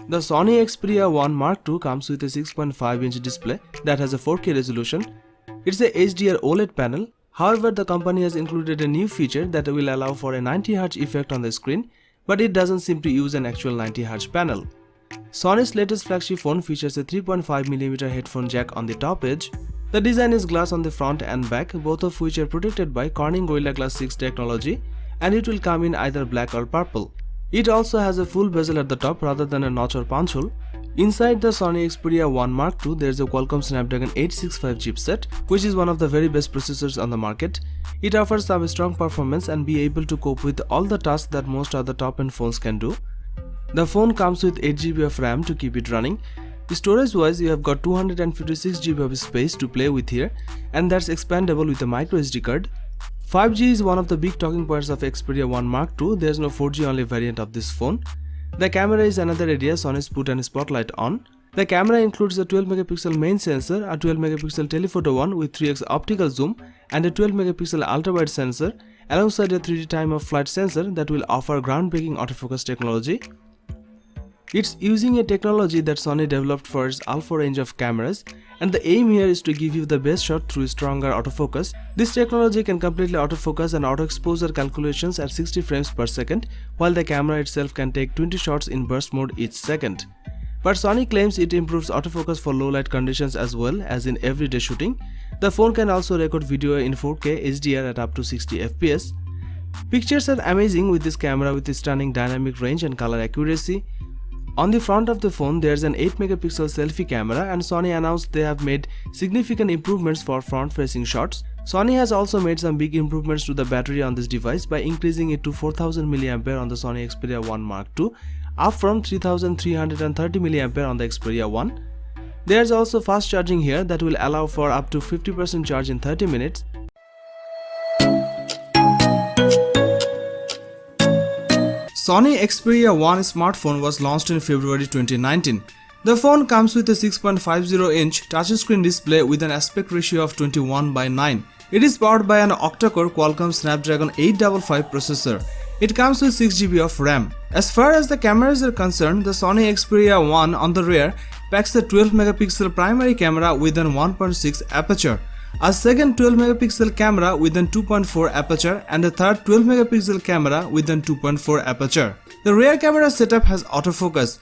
The Sony Xperia V Mark II comes with a 6.5-inch display that has a 4K resolution. It's a HDR OLED panel. However, the company has included a new feature that will allow for a 90Hz effect on the screen, but it doesn't seem to use an actual 90Hz panel. Sony's latest flagship phone features a 3.5mm headphone jack on the top edge. The design is glass on the front and back, both of which are protected by Corning Gorilla Glass 6 technology, and it will come in either black or purple. It also has a full bezel at the top rather than a notch or punch hole. Inside the Sony Xperia V Mark II, there is a Qualcomm Snapdragon 865 chipset, which is one of the very best processors on the market. It offers some strong performance and be able to cope with all the tasks that most other top-end phones can do. The phone comes with 8GB of RAM to keep it running. Storage-wise, you have got 256GB of space to play with here, and that's expandable with a microSD card. 5G is one of the big talking points of Xperia V Mark II. There's no 4G only variant of this phone. The camera is another area Sony's put a spotlight on. The camera includes a 12MP main sensor, a 12MP telephoto one with 3x optical zoom, and a 12MP ultra-wide sensor, alongside a 3D time of flight sensor that will offer groundbreaking autofocus technology. It's using a technology that Sony developed for its alpha range of cameras, and the aim here is to give you the best shot through stronger autofocus. This technology can completely autofocus and auto exposure calculations at 60 frames per second, while the camera itself can take 20 shots in burst mode each second. But Sony claims it improves autofocus for low light conditions as well as in everyday shooting. The phone can also record video in 4K HDR at up to 60 FPS. Pictures are amazing with this camera with its stunning dynamic range and color accuracy. On the front of the phone, there's an 8MP selfie camera, and Sony announced they have made significant improvements for front-facing shots. Sony has also made some big improvements to the battery on this device by increasing it to 4000 mAh on the Sony Xperia V Mark II, up from 3330 mAh on the Xperia 1. There's also fast charging here that will allow for up to 50% charge in 30 minutes. Sony Xperia 1 smartphone was launched in February 2019. The phone comes with a 6.50-inch touchscreen display with an aspect ratio of 21:9. It is powered by an octa-core Qualcomm Snapdragon 855 processor. It comes with 6GB of RAM. As far as the cameras are concerned, the Sony Xperia 1 on the rear packs a 12MP primary camera with an 1.6 aperture, a second 12MP camera with an 2.4 aperture, and a third 12MP camera with an 2.4 aperture. The rear camera setup has autofocus.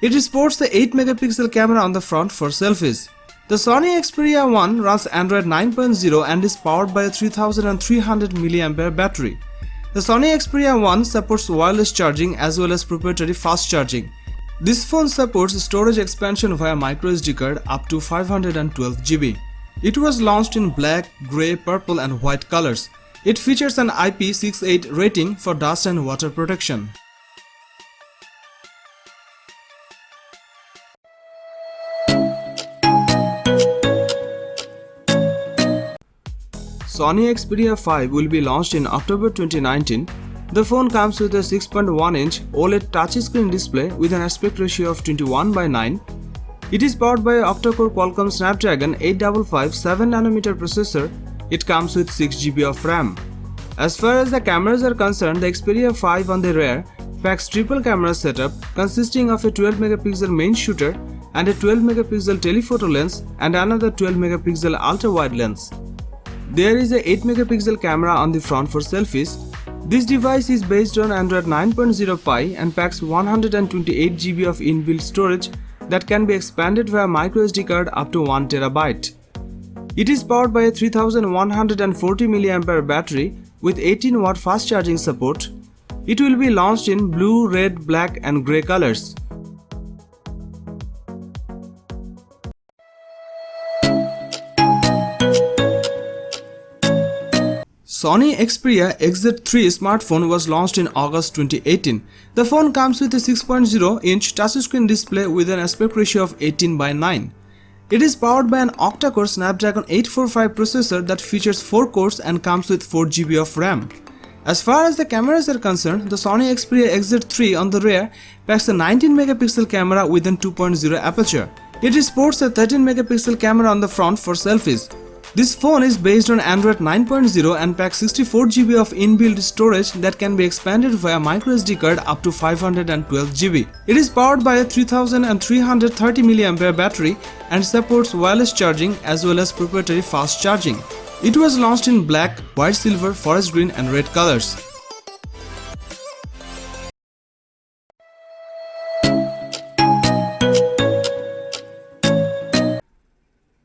It sports the 8MP camera on the front for selfies. The Sony Xperia 1 runs Android 9.0 and is powered by a 3300 mAh battery. The Sony Xperia 1 supports wireless charging as well as proprietary fast charging. This phone supports storage expansion via microSD card up to 512GB. It was launched in black, grey, purple and white colors. It features an IP68 rating for dust and water protection. Sony Xperia V will be launched in October 2019. The phone comes with a 6.1-inch OLED touchscreen display with an aspect ratio of 21:9. It is powered by an octa-core Qualcomm Snapdragon 855 7nm processor. It comes with 6GB of RAM. As far as the cameras are concerned, the Xperia 5 on the rear packs triple camera setup consisting of a 12MP main shooter and a 12MP telephoto lens and another 12MP ultra-wide lens. There is a 8MP camera on the front for selfies. This device is based on Android 9.0 Pie and packs 128GB of inbuilt storage that can be expanded via microSD card up to 1TB. It is powered by a 3140 mAh battery with 18W fast charging support. It will be launched in blue, red, black and grey colors. Sony Xperia XZ3 smartphone was launched in August 2018. The phone comes with a 6.0-inch touchscreen display with an aspect ratio of 18:9. It is powered by an octa-core Snapdragon 845 processor that features 4 cores and comes with 4GB of RAM. As far as the cameras are concerned, the Sony Xperia XZ3 on the rear packs a 19MP camera with an 2.0 aperture. It sports a 13MP camera on the front for selfies. This phone is based on Android 9.0 and packs 64 GB of inbuilt storage that can be expanded via microSD card up to 512 GB. It is powered by a 3330 mAh battery and supports wireless charging as well as proprietary fast charging. It was launched in black, white, silver, forest green and red colors.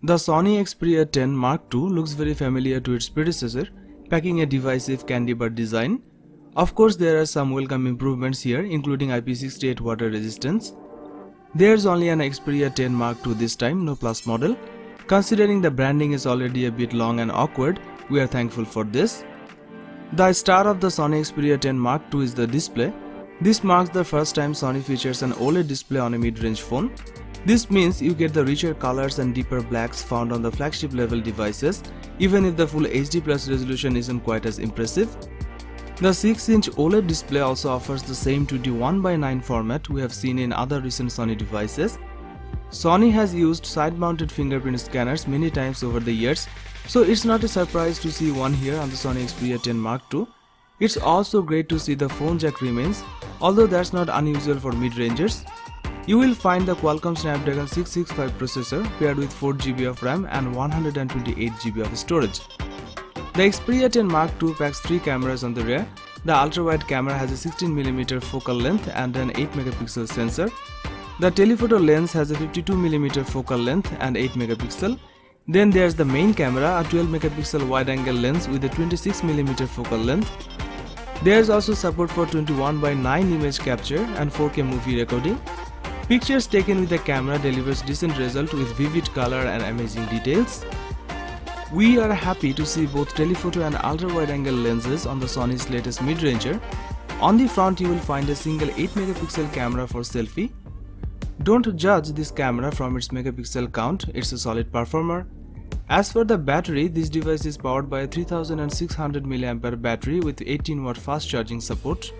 The Sony Xperia X Mark II looks very familiar to its predecessor, packing a divisive candy bar design. Of course, there are some welcome improvements here, including IP68 water resistance. There's only an Xperia X Mark II this time, no Plus model. Considering the branding is already a bit long and awkward, we are thankful for this. The star of the Sony Xperia X Mark II is the display. This marks the first time Sony features an OLED display on a mid-range phone. This means you get the richer colors and deeper blacks found on the flagship level devices, even if the full HD+ resolution isn't quite as impressive. The 6-inch OLED display also offers the same 21:9 format we have seen in other recent Sony devices. Sony has used side-mounted fingerprint scanners many times over the years, so it's not a surprise to see one here on the Sony Xperia X Mark II. It's also great to see the phone jack remains, although that's not unusual for mid-rangers. You will find the Qualcomm Snapdragon 665 processor paired with 4 GB of RAM and 128 GB of storage. The Xperia X Mark II packs 3 cameras on the rear. The ultra-wide camera has a 16mm focal length and an 8MP sensor. The telephoto lens has a 52mm focal length and 8MP. Then there's the main camera, a 12MP wide-angle lens with a 26mm focal length. There's also support for 21:9 image capture and 4K movie recording. Pictures taken with the camera delivers decent result with vivid color and amazing details. We are happy to see both telephoto and ultra-wide-angle lenses on the Sony's latest mid-ranger. On the front you will find a single 8MP camera for selfie. Don't judge this camera from its megapixel count, it's a solid performer. As for the battery, this device is powered by a 3600 mAh battery with 18W fast charging support.